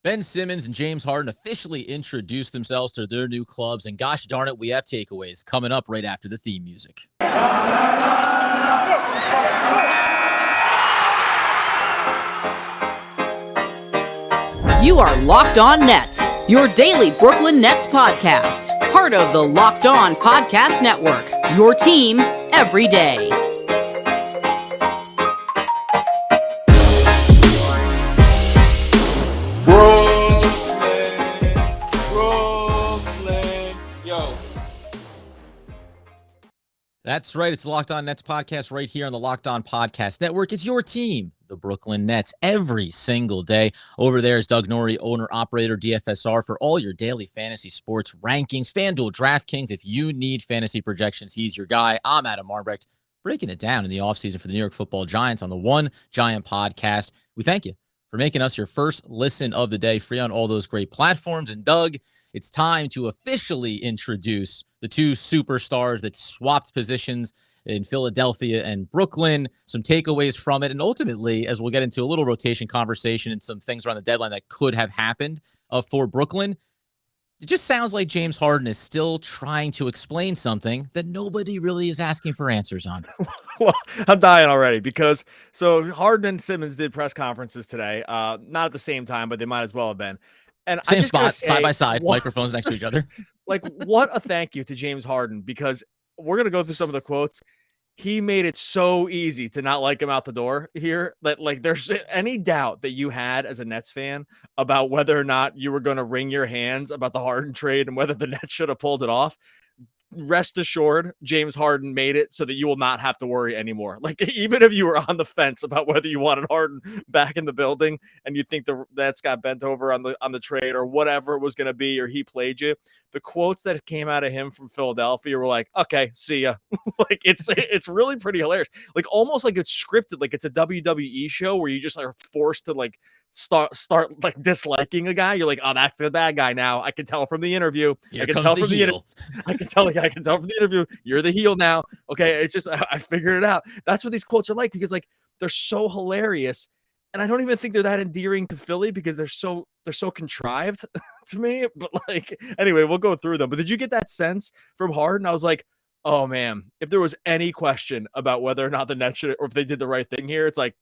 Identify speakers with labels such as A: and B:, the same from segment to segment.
A: Ben Simmons and James Harden officially introduced themselves to their new clubs, and gosh darn it, we have takeaways coming up right after the theme music.
B: You are Locked On Nets, your daily Brooklyn Nets podcast. Part of the Locked On Podcast Network, your team every day.
C: Brooklyn, yo.
A: That's right. It's the Locked On Nets podcast right here on the Locked On Podcast Network. It's your team, the Brooklyn Nets, every single day. Over there is Doug Norrie, owner-operator, DFSR, for all your daily fantasy sports rankings, FanDuel, DraftKings. If you need fantasy projections, he's your guy. I'm Adam Arbrecht, breaking it down in the offseason for the New York Football Giants on the One Giant podcast. We thank you for making us your first listen of the day, free on all those great platforms. And Doug, it's time to officially introduce the two superstars that swapped positions in Philadelphia and Brooklyn, some takeaways from it, and ultimately, as we'll get into a little rotation conversation and some things around the deadline that could have happened for Brooklyn, it just sounds like James Harden is still trying to explain something that nobody really is asking for answers on.
C: Well, I'm dying already because Harden and Simmons did press conferences today, not at the same time, but they might as well have been. And
A: Same
C: I just
A: spot,
C: say,
A: side by side, microphones next to each other.
C: Like, what a thank you to James Harden, because we're going to go through some of the quotes. He made it so easy to not like him out the door here that, like, there's any doubt that you had as a Nets fan about whether or not you were going to wring your hands about the Harden trade and whether the Nets should have pulled it off. Rest assured, James Harden made it so that you will not have to worry anymore. Like, even if you were on the fence about whether you wanted Harden back in the building and you think the Nets got bent over on the trade or whatever it was going to be, or he played you, the quotes that came out of him from Philadelphia were like, okay, see ya. Like, it's really pretty hilarious. Like, almost like it's scripted, like it's a WWE show where you just are forced to like start like disliking a guy. You're like, oh, that's the bad guy now. I can tell from the interview.
A: Here
C: I can
A: comes
C: tell
A: the
C: from
A: heel.
C: I can tell from the interview, you're the heel now. Okay, it's just I figured it out. That's what these quotes are like, because like they're so hilarious. And I don't even think they're that endearing to Philly because they're so contrived to me. But like, anyway, we'll go through them. But did you get that sense from Harden? I was like, oh man, if there was any question about whether or not the Nets should, or if they did the right thing here, it's like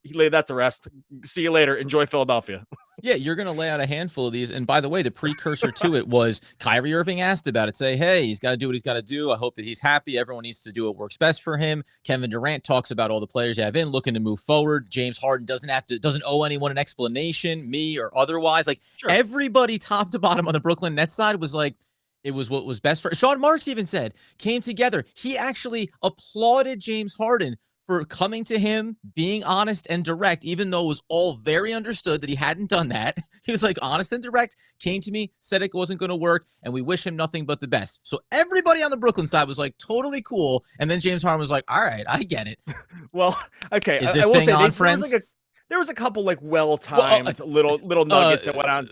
C: he laid that to rest. See you later. Enjoy Philadelphia.
A: Yeah, you're going to lay out a handful of these. And by the way, the precursor to it was Kyrie Irving asked about it. Say, hey, he's got to do what he's got to do. I hope that he's happy. Everyone needs to do what works best for him. Kevin Durant talks about all the players you have in looking to move forward. James Harden doesn't owe anyone an explanation, me or otherwise. Like, sure. Everybody top to bottom on the Brooklyn Nets side was like, it was what was best for. Sean Marks even said, came together. He actually applauded James Harden for coming to him, being honest and direct, even though it was all very understood that he hadn't done that. He was like honest and direct, came to me, said it wasn't going to work, and we wish him nothing but the best. So everybody on the Brooklyn side was like totally cool. And then James Harden was like, all right, I get it.
C: Well, okay.
A: Is this thing on, friends?
C: There was a couple like well-timed little nuggets that went on.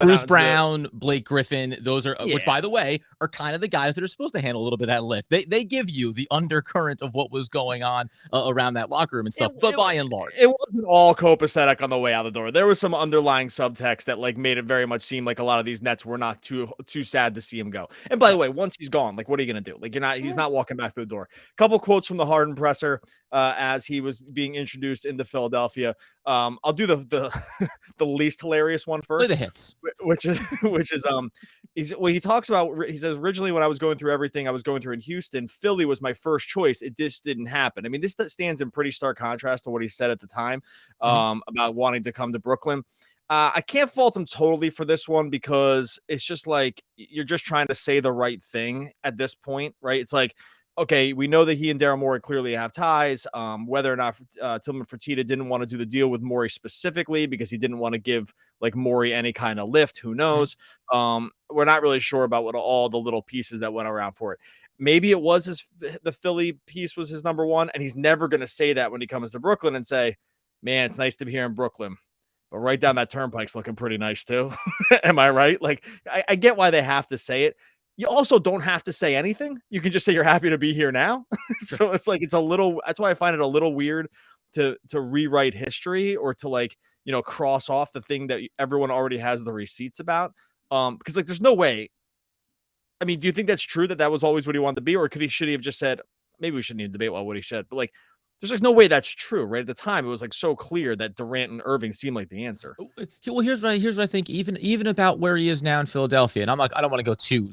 A: Bruce Brown, Blake Griffin, those are, which by the way, are kind of the guys that are supposed to handle a little bit of that lift. They give you the undercurrent of what was going on around that locker room and stuff, but by and large.
C: It wasn't all copacetic on the way out the door. There was some underlying subtext that like made it very much seem like a lot of these Nets were not too sad to see him go. And by the way, once he's gone, like what are you going to do? Like he's not walking back through the door. Couple quotes from the Harden presser as he was being introduced into Philadelphia. I'll do the least hilarious one first.
A: Play the hits,
C: which is he talks about. He says, originally when I was going through everything I was going through in Houston, Philly was my first choice. It just didn't happen. I mean, this stands in pretty stark contrast to what he said at the time about wanting to come to Brooklyn. I can't fault him totally for this one because it's just like you're just trying to say the right thing at this point, right? It's like, okay, we know that he and Daryl Morey clearly have ties. Whether or not Tillman Fertitta didn't want to do the deal with Morey specifically because he didn't want to give like Morey any kind of lift, who knows? We're not really sure about what all the little pieces that went around for it. Maybe it was the Philly piece was his number one, and he's never going to say that when he comes to Brooklyn and say, man, it's nice to be here in Brooklyn. But right down that turnpike's looking pretty nice too. Am I right? Like, I get why they have to say it. You also don't have to say anything. You can just say you're happy to be here now. So it's like, it's a little, that's why I find it a little weird to rewrite history or to like cross off the thing that everyone already has the receipts about. Because like, there's no way. I mean, do you think that's true that was always what he wanted to be, or should he have just said, maybe we shouldn't even debate what he said, but like, there's like no way that's true, right? At the time, it was like so clear that Durant and Irving seemed like the answer.
A: Well, here's what I think. Even about where he is now in Philadelphia, and I don't want to go too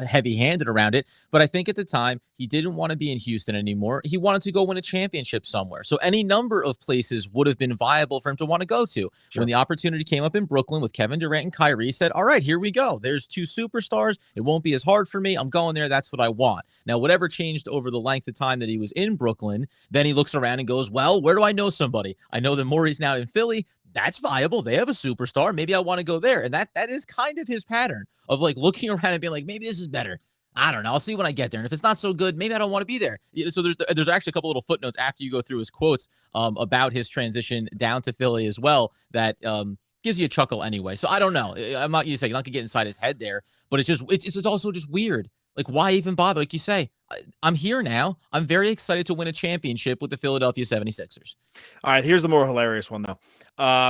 A: heavy-handed around it, but I think at the time he didn't want to be in Houston anymore. He wanted to go win a championship somewhere. So any number of places would have been viable for him to want to go to.
C: Sure.
A: When the opportunity came up in Brooklyn with Kevin Durant and Kyrie, he said, "All right, here we go. There's two superstars. It won't be as hard for me. I'm going there. That's what I want." Now, whatever changed over the length of time that he was in Brooklyn, then he looks around and goes, "Well, where do I know somebody? I know that Morey's now in Philly. That's viable. They have a superstar. Maybe I want to go there." And that is kind of his pattern of like looking around and being like, maybe this is better. I don't know. I'll see when I get there. And if it's not so good, maybe I don't want to be there. So there's actually a couple little footnotes after you go through his quotes about his transition down to Philly as well that gives you a chuckle anyway. So I don't know. I'm not going to get inside his head there, but it's also just weird. Like, why even bother? Like you say, I'm here now. I'm very excited to win a championship with the Philadelphia 76ers.
C: All right, here's the more hilarious one, though.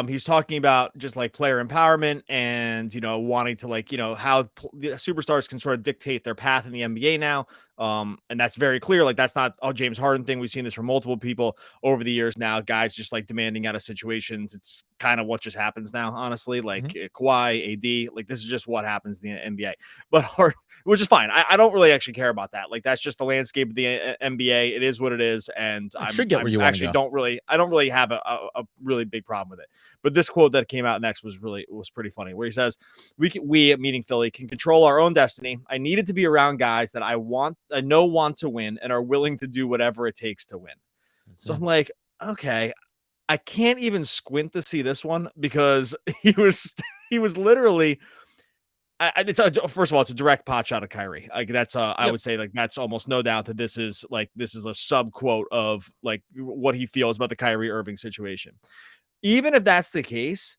C: He's talking about just like player empowerment and, wanting to like, how the superstars can sort of dictate their path in the NBA now. And that's very clear. Like, that's not a James Harden thing. We've seen this from multiple people over the years now, guys just like demanding out of situations. It's kind of what just happens now, honestly. Like Kawhi, AD, like this is just what happens in the NBA. But which is fine. I don't really actually care about that. Like, that's just the landscape of the NBA. It is what it is. And I don't really have a really big problem with it. But this quote that came out next was pretty funny, where he says, we meaning Philly can control our own destiny. I needed to be around guys that I know want to win and are willing to do whatever it takes to win. So I'm like, okay, I can't even squint to see this one because he was literally. First of all, it's a direct pot shot of Kyrie. Like that's I would say like that's almost no doubt that this is a sub quote of like what he feels about the Kyrie Irving situation. Even if that's the case,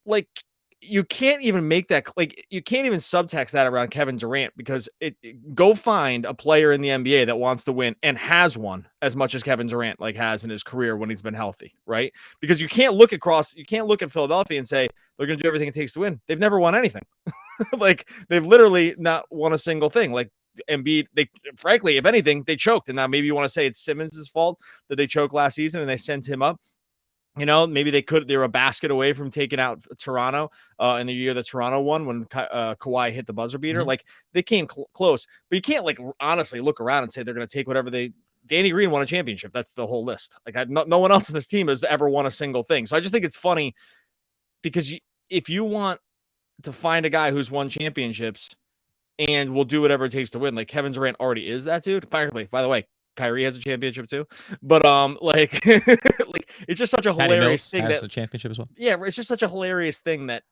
C: like you can't even make that, like you can't even subtext that around Kevin Durant because go find a player in the NBA that wants to win and has won as much as Kevin Durant like has in his career when he's been healthy, right? Because you can't look at Philadelphia and say they're going to do everything it takes to win. They've never won anything. Like they've literally not won a single thing. Like Embiid, frankly, if anything, they choked. And now maybe you want to say it's Simmons' fault that they choked last season and they sent him up. Maybe they were a basket away from taking out Toronto in the year that Toronto won when Kawhi hit the buzzer beater.
A: Mm-hmm.
C: Like they came close, but you can't like honestly look around and say they're going to take whatever Danny Green won a championship. That's the whole list. Like no one else in this team has ever won a single thing. So I just think it's funny because if you want to find a guy who's won championships and will do whatever it takes to win, like Kevin Durant already is that dude. Frankly, by the way, Kyrie has a championship too, but like it's just such a hilarious thing that
A: a championship as well.
C: Yeah, it's just such a hilarious thing that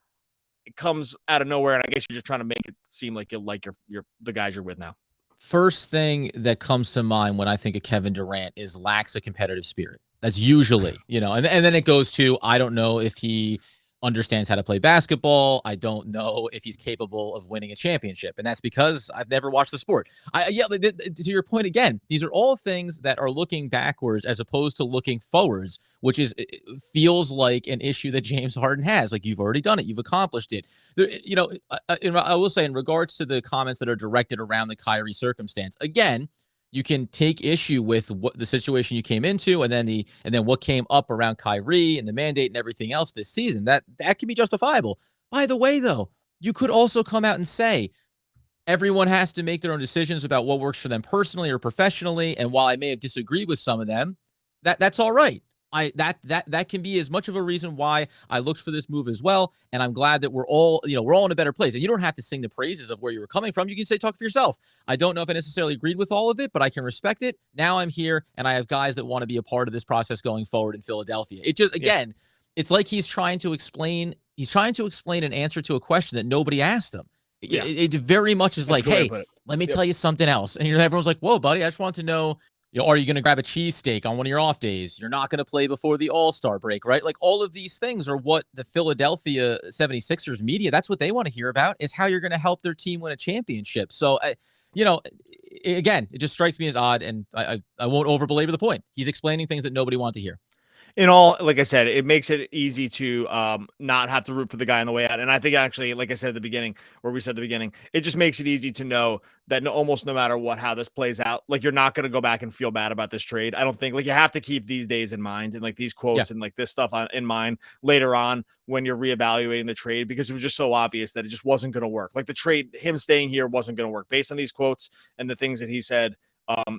C: it comes out of nowhere, and I guess you're just trying to make it seem like you're the guys you're with now.
A: First thing that comes to mind when I think of Kevin Durant is lacks a competitive spirit. That's usually, and then it goes to I don't know if he understands how to play basketball. I don't know if he's capable of winning a championship. And that's because I've never watched the sport. To your point again, these are all things that are looking backwards as opposed to looking forwards, which feels like an issue that James Harden has. Like, you've already done it. You've accomplished it. I will say in regards to the comments that are directed around the Kyrie circumstance, again, you can take issue with what the situation you came into and then what came up around Kyrie and the mandate and everything else this season. That can be justifiable. By the way, though, you could also come out and say everyone has to make their own decisions about what works for them personally or professionally. And while I may have disagreed with some of them, that's all right. That can be as much of a reason why I looked for this move as well. And I'm glad that we're all in a better place. And you don't have to sing the praises of where you were coming from. You can say, talk for yourself. I don't know if I necessarily agreed with all of it, but I can respect it. Now I'm here and I have guys that want to be a part of this process going forward in Philadelphia. It just, again, It's like he's trying to explain an answer to a question that nobody asked him. Yeah. It very much is like, hey, let me tell you something else. And everyone's like, whoa, buddy, I just want to know, are you going to grab a cheesesteak on one of your off days? You're not going to play before the All-Star break, right? Like, all of these things are what the Philadelphia 76ers media, that's what they want to hear about, is how you're going to help their team win a championship. So, again, it just strikes me as odd, and I won't over belabor the point. He's explaining things that nobody wants to hear.
C: in all, like I said, it makes it easy to not have to root for the guy on the way out. And I think actually, like I said at the beginning, or we said at the beginning, it just makes it easy to know that almost no matter what, how this plays out, like you're not going to go back and feel bad about this trade. I don't think, like, you have to keep these days in mind and like these
A: Yeah.
C: quotes and like this stuff in mind later on when you're reevaluating the trade, because it was just so obvious that it just wasn't going to work. Like the trade, him staying here wasn't going to work based on these quotes and the things that he said.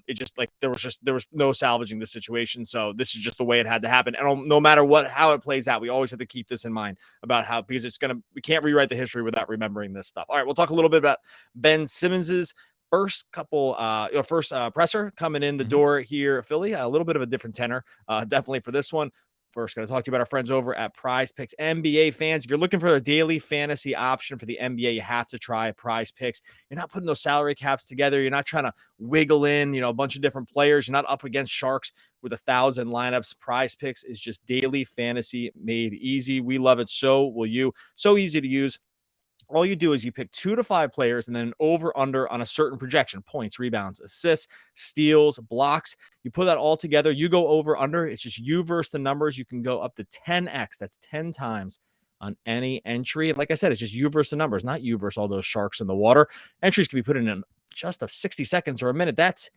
C: It just like there was no salvaging the situation. So this is just the way it had to happen. And no matter how it plays out, we always have to keep this in mind about how, because we can't rewrite the history without remembering this stuff. All right, we'll talk a little bit about Ben Simmons's first presser coming in the door here at Philly. A little bit of a different tenor, definitely for this one. First, going to talk to you about our friends over at Prize Picks. NBA fans, if you're looking for a daily fantasy option for the NBA, you have to try Prize Picks. You're not putting those salary caps together. You're not trying to wiggle in, a bunch of different players. You're not up against sharks with 1,000 lineups. Prize Picks is just daily fantasy made easy. We love it. So will you. So easy to use. All you do is you pick 2 to 5 players and then over under on a certain projection: points, rebounds, assists, steals, blocks. You put that all together, you go over under. It's just you versus the numbers. You can go up to 10x. That's 10 times on any entry. And like I said, it's just you versus the numbers, not you versus all those sharks in the water. Entries can be put in just 60 seconds or a minute. It's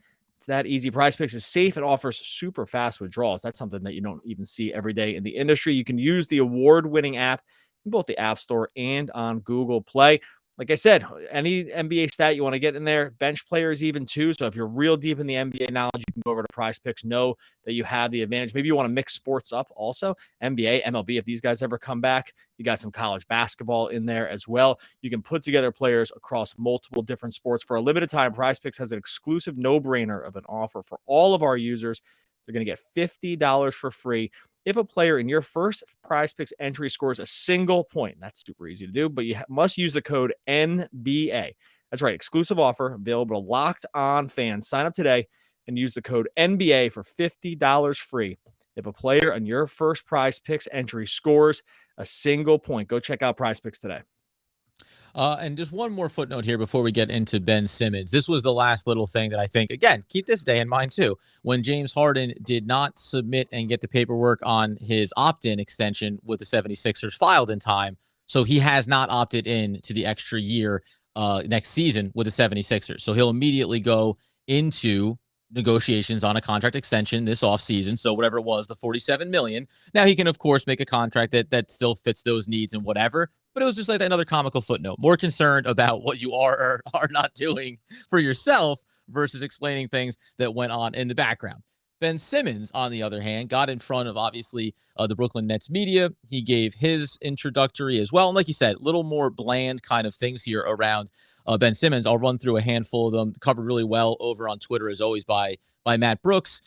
C: that easy. Prize Picks is safe. It offers super fast withdrawals. That's something that you don't even see every day in the industry. You can use the award-winning app in both the App Store and on Google Play. Like I said, any NBA stat you want to get in there, bench players even too. So if you're real deep in the NBA knowledge, you can go over to Prize Picks, know that you have the advantage. Maybe you want to mix sports up also, NBA, MLB, if these guys ever come back. You got some college basketball in there as well. You can put together players across multiple different sports. For a limited time, Prize Picks has an exclusive no-brainer of an offer for all of our users. They're going to get $50 for free if a player in your first Prize Picks entry scores a single point. That's super easy to do, but you must use the code NBA. That's right, exclusive offer available to Locked On fans. Sign up today and use the code NBA for $50 free if a player on your first Prize Picks entry scores a single point. Go check out Prize Picks today.
A: And just one more footnote here before we get into Ben Simmons. This was the last little thing that I think, again, keep this day in mind too. When James Harden did not submit and get the paperwork on his opt-in extension with the 76ers filed in time, so he has not opted in to the extra year next season with the 76ers. So he'll immediately go into negotiations on a contract extension this offseason. So whatever it was, the $47 million. Now he can, of course, make a contract that still fits those needs and whatever. But it was just like another comical footnote. More concerned about what you are or are not doing for yourself versus explaining things that went on in the background. Ben Simmons, on the other hand, got in front of, obviously, the Brooklyn Nets media. He gave his introductory as well. And like you said, little more bland kind of things here around Ben Simmons. I'll run through a handful of them, covered really well over on Twitter, as always, by Matt Brooks.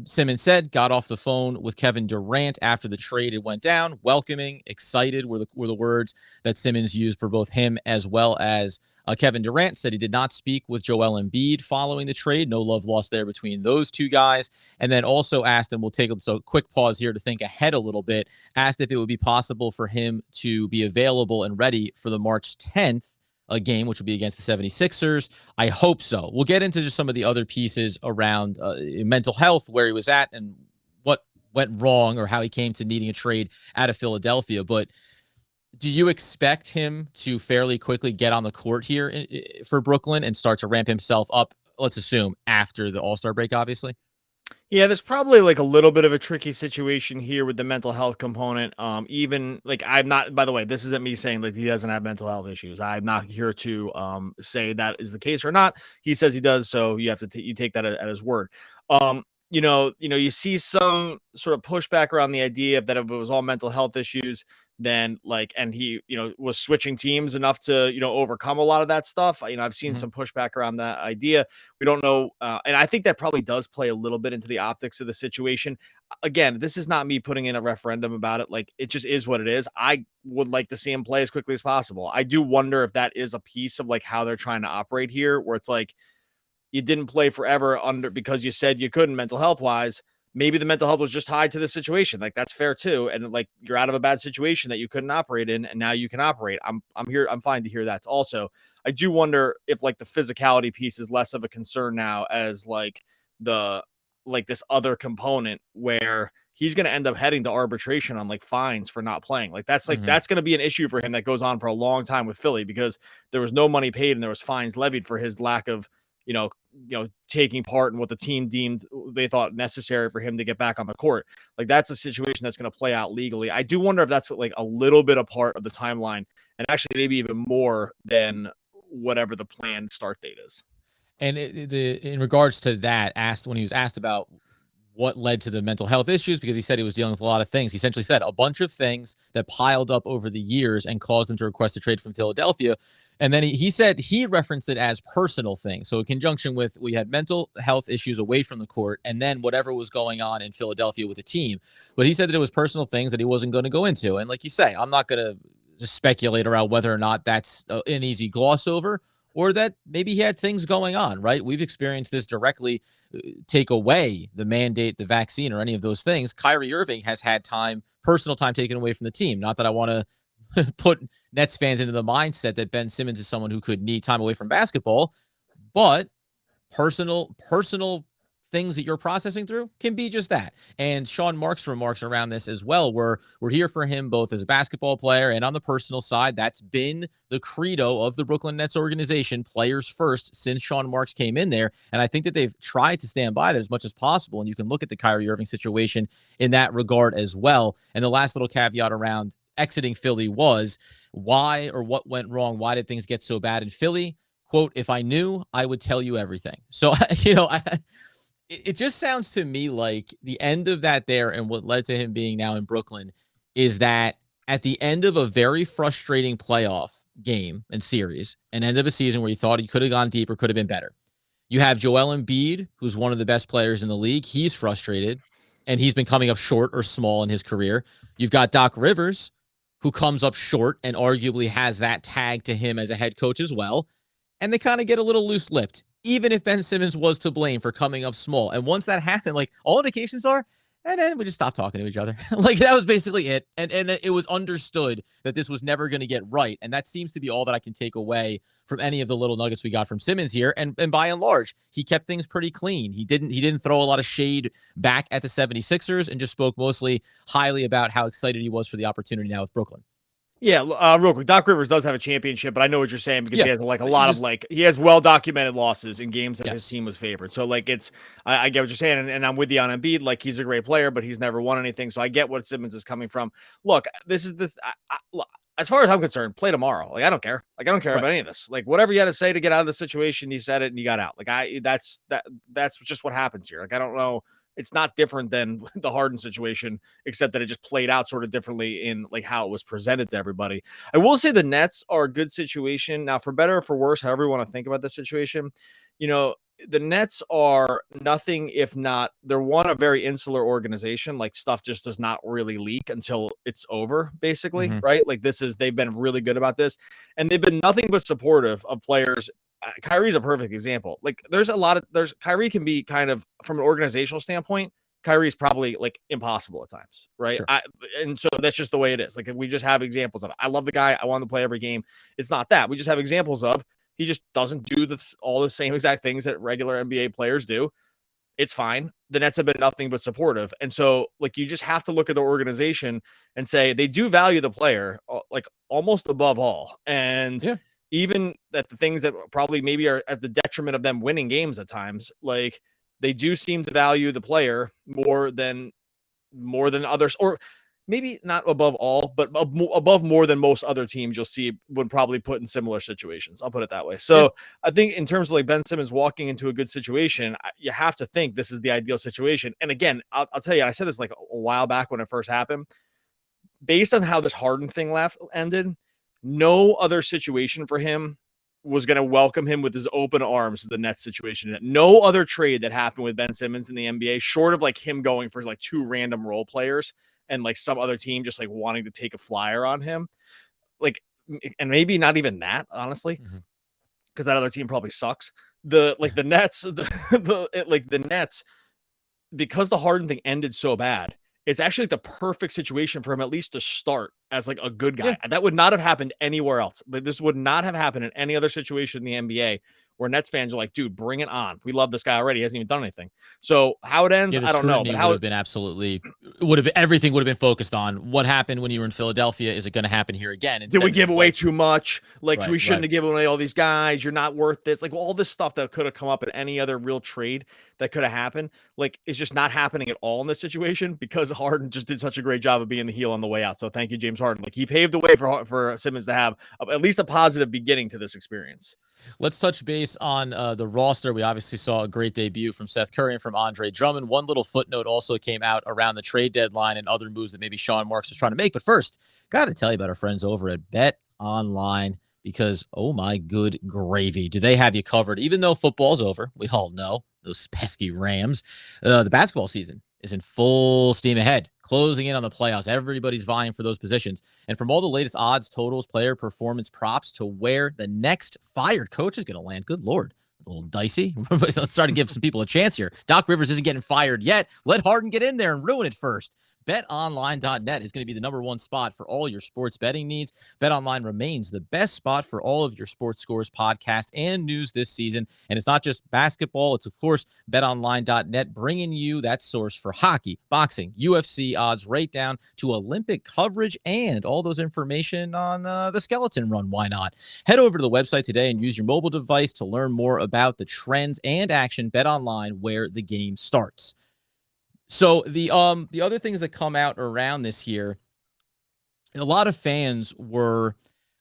A: Simmons said, got off the phone with Kevin Durant after the trade. It went down. Welcoming, excited were the words that Simmons used for both him as well as Kevin Durant. Said he did not speak with Joel Embiid following the trade. No love lost there between those two guys. And then also asked, and we'll take a quick pause here to think ahead a little bit, asked if it would be possible for him to be available and ready for the March 10th game, which will be against the 76ers. I hope so. We'll get into just some of the other pieces around mental health, where he was at and what went wrong or how he came to needing a trade out of Philadelphia. But do you expect him to fairly quickly get on the court here for Brooklyn and start to ramp himself up, let's assume, after the All-Star break, obviously?
C: Yeah, there's probably like a little bit of a tricky situation here with the mental health component. Even like, I'm not, by the way, this isn't me saying like he doesn't have mental health issues. I'm not here to say that is the case or not. He says he does, so you have to you take that at his word. You see some sort of pushback around the idea that if it was all mental health issues, then and he, was switching teams enough to, overcome a lot of that stuff. I've seen some pushback around that idea. We don't know. And I think that probably does play a little bit into the optics of the situation. Again, this is not me putting in a referendum about it. Like, it just is what it is. I would like to see him play as quickly as possible. I do wonder if that is a piece of like how they're trying to operate here, where it's like, you didn't play forever because you said you couldn't mental health wise. Maybe the mental health was just tied to the situation. Like, that's fair too. And like, you're out of a bad situation that you couldn't operate in, and now you can operate. I'm here. I'm fine to hear that. Also, I do wonder if like the physicality piece is less of a concern now, as like this other component where he's going to end up heading to arbitration on like fines for not playing. Like that's going to be an issue for him that goes on for a long time with Philly, because there was no money paid and there was fines levied for his lack of, taking part in what the team deemed they thought necessary for him to get back on the court. Like that's a situation that's going to play out legally. I do wonder if that's like a little bit a part of the timeline, and actually maybe even more than whatever the planned start date is.
A: And in regards to that, when he was asked about what led to the mental health issues, because he said he was dealing with a lot of things. He essentially said a bunch of things that piled up over the years and caused him to request a trade from Philadelphia. And then he said he referenced it as personal things. So in conjunction with, we had mental health issues away from the court, and then whatever was going on in Philadelphia with the team. But he said that it was personal things that he wasn't going to go into. And like you say, I'm not going to speculate around whether or not that's an easy gloss over, or that maybe he had things going on, right? We've experienced this directly. Take away the mandate, the vaccine, or any of those things. Kyrie Irving has had personal time taken away from the team. Not that I want to put Nets fans into the mindset that Ben Simmons is someone who could need time away from basketball, but personal things that you're processing through can be just that. And Sean Marks' remarks around this as well, we're here for him both as a basketball player and on the personal side. That's been the credo of the Brooklyn Nets organization, players first, since Sean Marks came in there. And I think that they've tried to stand by that as much as possible. And you can look at the Kyrie Irving situation in that regard as well. And the last little caveat around exiting Philly was why, or what went wrong? Why did things get so bad in Philly? Quote, "If I knew, I would tell you everything." So, it just sounds to me like the end of that there, and what led to him being now in Brooklyn, is that at the end of a very frustrating playoff game and series, an end of a season where you thought he could have gone deeper, could have been better. You have Joel Embiid, who's one of the best players in the league. He's frustrated, and he's been coming up short or small in his career. You've got Doc Rivers, who comes up short and arguably has that tag to him as a head coach as well. And they kind of get a little loose-lipped, even if Ben Simmons was to blame for coming up small. And once that happened, like, all indications are, and then we just stopped talking to each other. Like, that was basically it. And it was understood that this was never going to get right. And that seems to be all that I can take away from any of the little nuggets we got from Simmons here. And by and large, he kept things pretty clean. He didn't throw a lot of shade back at the 76ers, and just spoke mostly highly about how excited he was for the opportunity now with Brooklyn.
C: Yeah, real quick. Doc Rivers does have a championship, but I know what you're saying, because he has like a lot of he has well-documented losses in games that his team was favored. So like I get what you're saying, and I'm with you on Embiid. Like, he's a great player, but he's never won anything. So I get what Simmons is coming from. Look, look, as far as I'm concerned, play tomorrow. Like, I don't care. Like, I don't care about any of this. Like, whatever you had to say to get out of the situation, you said it and you got out. Like, that's just what happens here. Like, I don't know. It's not different than the Harden situation, except that it just played out sort of differently in like how it was presented to everybody. I will say the Nets are a good situation. Now, for better or for worse, however you want to think about this situation, the Nets are nothing if not, they're a very insular organization. Like, stuff just does not really leak until it's over, basically, right? Like, they've been really good about this, and they've been nothing but supportive of players. Kyrie's a perfect example. Like, Kyrie can be kind of, from an organizational standpoint, Kyrie's probably like impossible at times, right?
A: Sure.
C: And so that's just the way it is. Like, we just have examples of it. I love the guy. I want him to play every game. It's not that. We just have examples of he just doesn't do all the same exact things that regular NBA players do. It's fine. The Nets have been nothing but supportive. And so, like, you just have to look at the organization and say they do value the player, like, almost above all. And even that the things that probably maybe are at the detriment of them winning games at times, like, they do seem to value the player more than others, or maybe not above all, but above more than most other teams you'll see would probably put in similar situations. I'll put it that way. So I think in terms of like Ben Simmons walking into a good situation, you have to think this is the ideal situation. And again, I'll tell you, I said this like a while back when it first happened, based on how this Harden thing ended, no other situation for him was going to welcome him with his open arms to the Nets situation. No other trade that happened with Ben Simmons in the NBA, short of like him going for like two random role players and like some other team just like wanting to take a flyer on him. Like, and maybe not even that, honestly, because that other team probably sucks. The Nets, the Nets, because the Harden thing ended so bad, it's actually the perfect situation for him at least to start as like a good guy. That would not have happened anywhere else. Like, this would not have happened in any other situation in the NBA where Nets fans are like, dude, bring it on. We love this guy already. He hasn't even done anything. So how it ends,
A: Yeah, the
C: I don't know.
A: scrutiny
C: But
A: would have been absolutely everything would have been focused on what happened when you were in Philadelphia. Is it going to happen here again?
C: Did we give away
A: like,
C: too much? Like,
A: right,
C: we shouldn't
A: right.
C: have given away all these guys. You're not worth this. Like, all this stuff that could have come up in any other real trade that could have happened, like, it's just not happening at all in this situation because Harden just did such a great job of being the heel on the way out. So thank you, James Harden. Like, he paved the way for Simmons to have at least a positive beginning to this experience.
A: Let's touch base on the roster. We obviously saw a great debut from Seth Curry and from Andre Drummond. One little footnote also came out around the trade deadline and other moves that maybe Sean Marks was trying to make. But first, got to tell you about our friends over at Bet Online because, oh my good gravy, do they have you covered? Even though football's over, we all know those pesky Rams. The basketball season is in full steam ahead, closing in on the playoffs. Everybody's vying for those positions. And from all the latest odds, totals, player performance props to where the next fired coach is going to land, good Lord, it's a little dicey. Let's try to give some people a chance here. Doc Rivers isn't getting fired yet. Let Harden get in there and ruin it first. BetOnline.net is going to be the #1 spot for all your sports betting needs. BetOnline remains the best spot for all of your sports scores, podcasts, and news this season. And it's not just basketball. It's, of course, BetOnline.net bringing you that source for hockey, boxing, UFC odds, right down to Olympic coverage and all those information on the skeleton run. Why not? Head over to the website today and use your mobile device to learn more about the trends and action. BetOnline, where the game starts. So the other things that come out around this here, a lot of fans were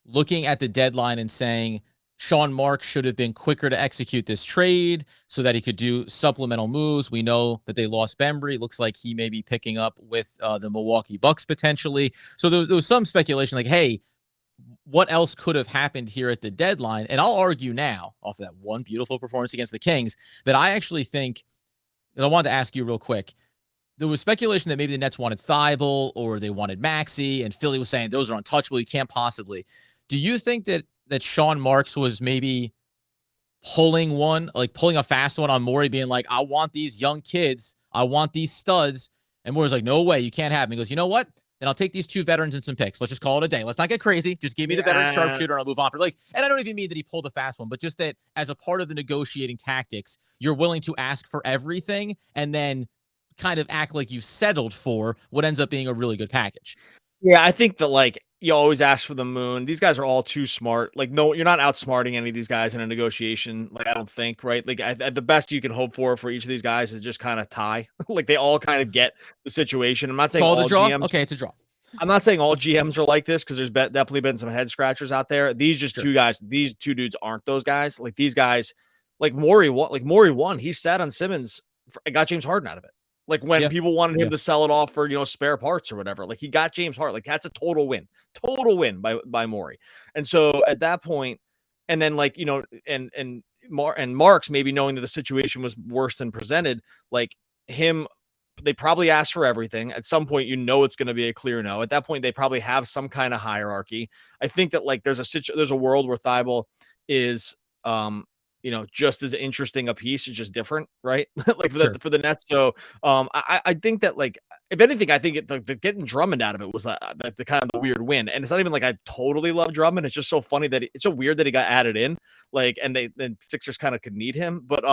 A: looking at the deadline and saying Sean Marks should have been quicker to execute this trade so that he could do supplemental moves. We know that they lost Bembry. It looks like he may be picking up with the Milwaukee Bucks potentially. So there was some speculation like, hey, what else could have happened here at the deadline? And I'll argue now, off of that one beautiful performance against the Kings, that I actually think, and I wanted to ask you real quick, there was speculation that maybe the Nets wanted Thibault or they wanted Maxey, and Philly was saying those are untouchable. You can't possibly. Do you think that Sean Marks was maybe pulling a fast one on Morey, being like, I want these young kids, I want these studs, and Morey's like, no way, you can't have them. He goes, you know what? Then I'll take these 2 veterans and some picks. Let's just call it a day. Let's not get crazy. Just give me the veteran sharpshooter and I'll move on. And I don't even mean that he pulled a fast one, but just that as a part of the negotiating tactics, you're willing to ask for everything and then kind of act like you've settled for what ends up being a really good package.
C: Yeah, I think that, like, you always ask for the moon. These guys are all too smart. Like, no, you're not outsmarting any of these guys in a negotiation. Like, I don't think, right? Like, the best you can hope for each of these guys is just kind of tie. Like, they all kind of get the situation. I'm not saying all GMs.
A: Okay, it's a draw.
C: I'm not saying all GMs are like this because there's definitely been some head scratchers out there. These just two guys. These 2 dudes aren't those guys. Like, these guys, like Morey won. He sat on Simmons and got James Harden out of it. Like, when people wanted him to sell it off for, spare parts or whatever, like, he got James Harden. Like, that's a total win by Morey. And so at that point, and then, like, and Marks, maybe knowing that the situation was worse than presented, like him, they probably asked for everything. At some point, it's going to be a clear no. At that point, they probably have some kind of hierarchy. I think that, like, there's a world where Thibault is, just as interesting a piece. It's just different, right? Like for the Nets. So I think that, like, if anything, I think the getting Drummond out of it was the kind of the weird win. And it's not even like I totally love Drummond. It's just so funny that it's so weird that he got added in, like, and the Sixers kind of could need him. But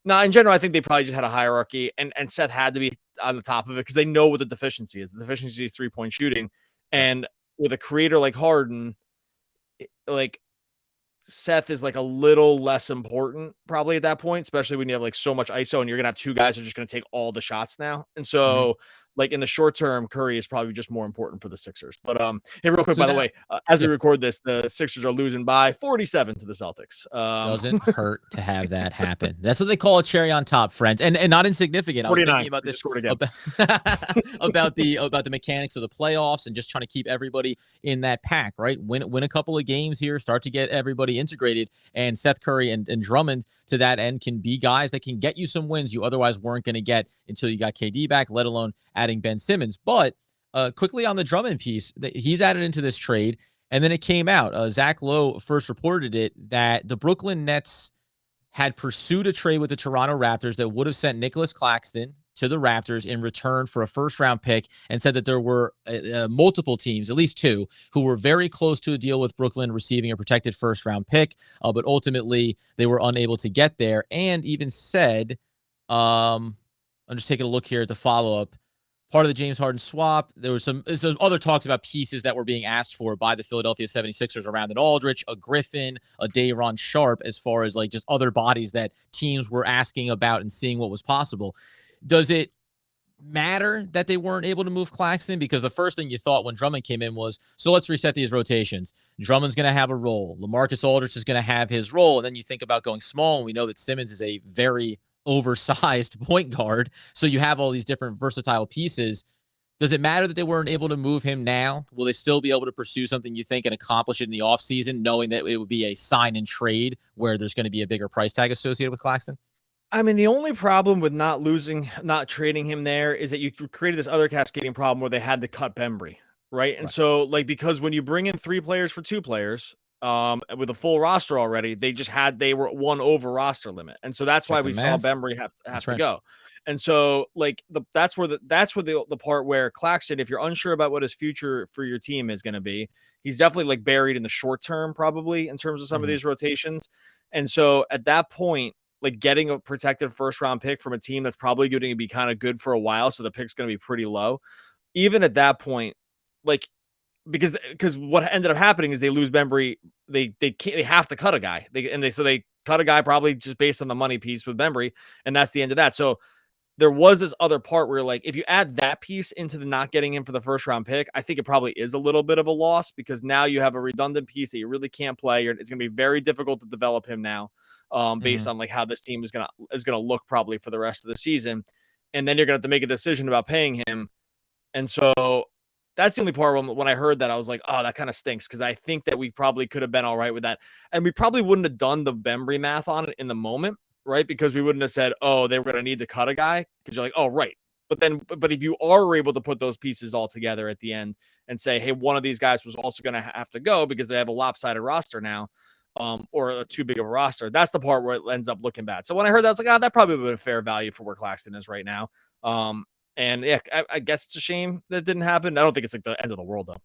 C: no, in general, I think they probably just had a hierarchy, and Seth had to be on the top of it because they know what the deficiency is. The deficiency is 3-point shooting, and with a creator like Harden, like, Seth is like a little less important probably at that point, especially when you have like so much ISO and you're gonna have 2 guys who are just gonna take all the shots now. And so like in the short term, Curry is probably just more important for the Sixers. But hey, real quick, by the way, as we record this, the Sixers are losing by 47 to the Celtics.
A: Doesn't hurt to have that happen. That's what they call a cherry on top, friends, and not insignificant. I was thinking about this about the mechanics of the playoffs and just trying to keep everybody in that pack, right? Win a couple of games here, start to get everybody integrated, and Seth Curry and Drummond to that end can be guys that can get you some wins you otherwise weren't going to get until you got KD back, let alone adding Ben Simmons. But quickly on the Drummond piece, he's added into this trade, and then it came out. Zach Lowe first reported it that the Brooklyn Nets had pursued a trade with the Toronto Raptors that would have sent Nicholas Claxton to the Raptors in return for a first-round pick and said that there were multiple teams, at least two, who were very close to a deal with Brooklyn receiving a protected first-round pick, but ultimately they were unable to get there, and even said, I'm just taking a look here at the follow-up, part of the James Harden swap, there was some other talks about pieces that were being asked for by the Philadelphia 76ers around an Aldridge, a Griffin, a Day'Ron Sharpe, as far as like just other bodies that teams were asking about and seeing what was possible. Does it matter that they weren't able to move Claxton? Because the first thing you thought when Drummond came in was, so let's reset these rotations. Drummond's going to have a role. LaMarcus Aldridge is going to have his role. And then you think about going small, and we know that Simmons is a very oversized point guard. So you have all these different versatile pieces. Does it matter that they weren't able to move him now? Will they still be able to pursue something you think and accomplish it in the offseason, knowing that it would be a sign and trade where there's going to be a bigger price tag associated with Claxton?
C: I mean, the only problem with not trading him there is that you created this other cascading problem where they had to cut Bembry, right? And so, like, because when you bring in 3 players for 2 players, with a full roster already, they were one over roster limit, and so that's why we saw Bembry have to go. And so, like, that's where the part where Claxton, if you're unsure about what his future for your team is going to be, he's definitely like buried in the short term, probably in terms of some of these rotations. And so at that point, like getting a protected first round pick from a team that's probably going to be kind of good for a while, so the pick's going to be pretty low. Even at that point, like, because what ended up happening is they lose Bembry. They have to cut a guy. They cut a guy probably just based on the money piece with Bembry, and that's the end of that. So there was this other part where, like, if you add that piece into the not getting him for the first round pick, I think it probably is a little bit of a loss, because now you have a redundant piece that you really can't play. It's going to be very difficult to develop him now, based on like how this team is gonna look probably for the rest of the season, and then you're gonna have to make a decision about paying him. And so that's the only part when I heard that, I was like, oh, that kind of stinks, because I think that we probably could have been all right with that. And we probably wouldn't have done the Bembry math on it in the moment, right? Because we wouldn't have said, oh, they were going to need to cut a guy, because you're like, oh, right. But if you are able to put those pieces all together at the end and say, hey, one of these guys was also going to have to go because they have a lopsided roster now, or too big of a roster, that's the part where it ends up looking bad. So when I heard that, I was like, oh, that probably would have been a fair value for where Claxton is right now. And yeah, I guess it's a shame that didn't happen. I don't think it's like the end of the world, though.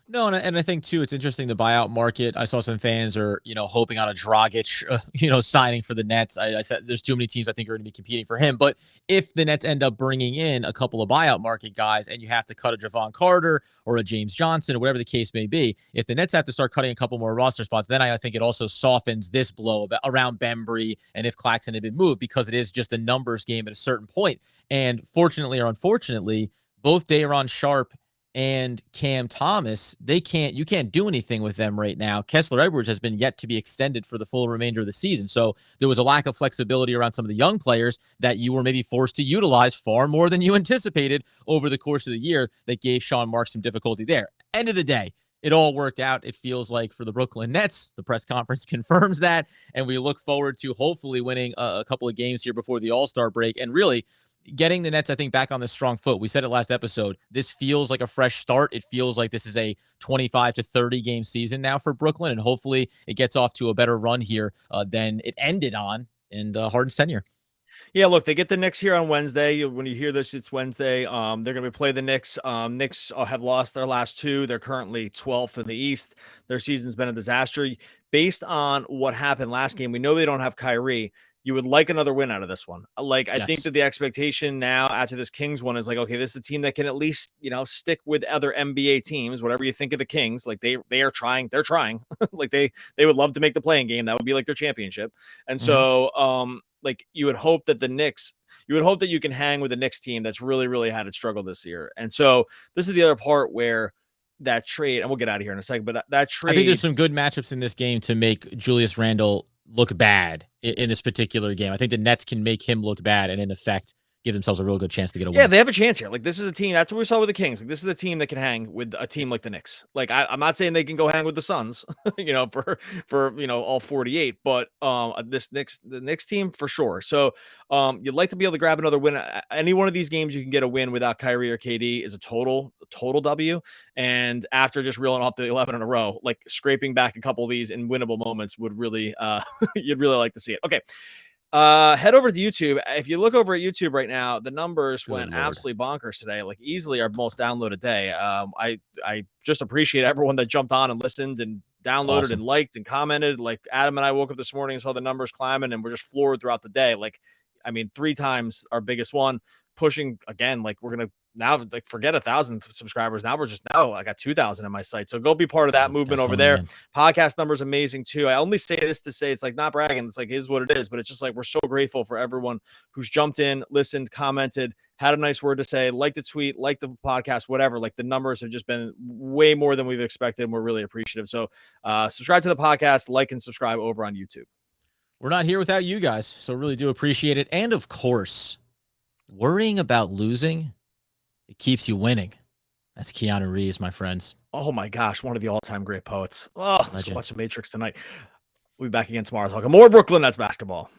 A: No, and I think too, it's interesting, the buyout market. I saw some fans are, hoping on a Dragic, signing for the Nets. I said there's too many teams I think are going to be competing for him. But if the Nets end up bringing in a couple of buyout market guys, and you have to cut a Javon Carter or a James Johnson or whatever the case may be, if the Nets have to start cutting a couple more roster spots, then I think it also softens this blow around Bembry and if Claxton had been moved, because it is just a numbers game at a certain point. And fortunately or unfortunately, both Day'Ron Sharpe and Cam Thomas, you can't do anything with them right now. Kessler Edwards has been yet to be extended for the full remainder of the season. So there was a lack of flexibility around some of the young players that you were maybe forced to utilize far more than you anticipated over the course of the year, that gave Sean Marks some difficulty there. End of the day, it all worked out, it feels like, for the Brooklyn Nets. The press conference confirms that, and we look forward to hopefully winning a couple of games here before the All-Star break, and really getting the Nets, I think, back on this strong foot. We said it last episode. This feels like a fresh start. It feels like this is a 25 to 30 game season now for Brooklyn, and hopefully it gets off to a better run here than it ended on in Harden's tenure.
C: Yeah, look, they get the Knicks here on Wednesday. When you hear this, it's Wednesday. They're going to play the Knicks. Knicks have lost their last 2. They're currently 12th in the East. Their season's been a disaster. Based on what happened last game, we know they don't have Kyrie. You would like another win out of this one. Like, I think that the expectation now after this Kings one is like, okay, this is a team that can at least, stick with other NBA teams, whatever you think of the Kings. Like, they are trying, they're trying. Like, they would love to make the playing game. That would be like their championship. And so, like, you would hope that you can hang with the Knicks team that's really, really had its struggle this year. And so this is the other part where that trade, and we'll get out of here in a second, but that trade,
A: I think there's some good matchups in this game to make Julius Randle look bad in this particular game. I think the Nets can make him look bad and in effect give themselves a real good chance to get a win.
C: Yeah, they have a chance here. Like, this is a team, that's what we saw with the Kings. Like, this is a team that can hang with a team like the Knicks. Like, I'm not saying they can go hang with the Suns, for all 48, but the Knicks team for sure. So you'd like to be able to grab another win. Any one of these games you can get a win without Kyrie or KD is a total W. And after just reeling off the 11 in a row, like scraping back a couple of these in winnable moments would really you'd really like to see it. Okay. Head over to YouTube. If you look over at YouTube right now, the numbers
A: Good
C: went
A: Lord.
C: absolutely bonkers today, like easily our most downloaded day. I just appreciate everyone that jumped on and listened and downloaded
A: Awesome.
C: and liked and commented. Like Adam and I woke up this morning and saw the numbers climbing, and we're just floored throughout the day. Like, I mean, 3 times our biggest one, pushing again. Like we're gonna now like forget 1,000 subscribers. Now I got 2,000 in my site. So go be part of that
A: These
C: movement
A: guys
C: over
A: coming
C: there.
A: in.
C: Podcast numbers amazing too. I only say this to say it's like not bragging. It's like it is what it is, but it's just like we're so grateful for everyone who's jumped in, listened, commented, had a nice word to say, like the tweet, like the podcast, whatever. Like the numbers have just been way more than we've expected, and we're really appreciative. So subscribe to the podcast, like and subscribe over on YouTube.
A: We're not here without you guys, so really do appreciate it. And of course, worrying about losing, it keeps you winning. That's Keanu Reeves, my friends.
C: Oh my gosh, one of the all-time great poets. Oh, let's go
A: Legend.
C: watch the Matrix tonight. We'll be back again tomorrow talking more Brooklyn Nets basketball.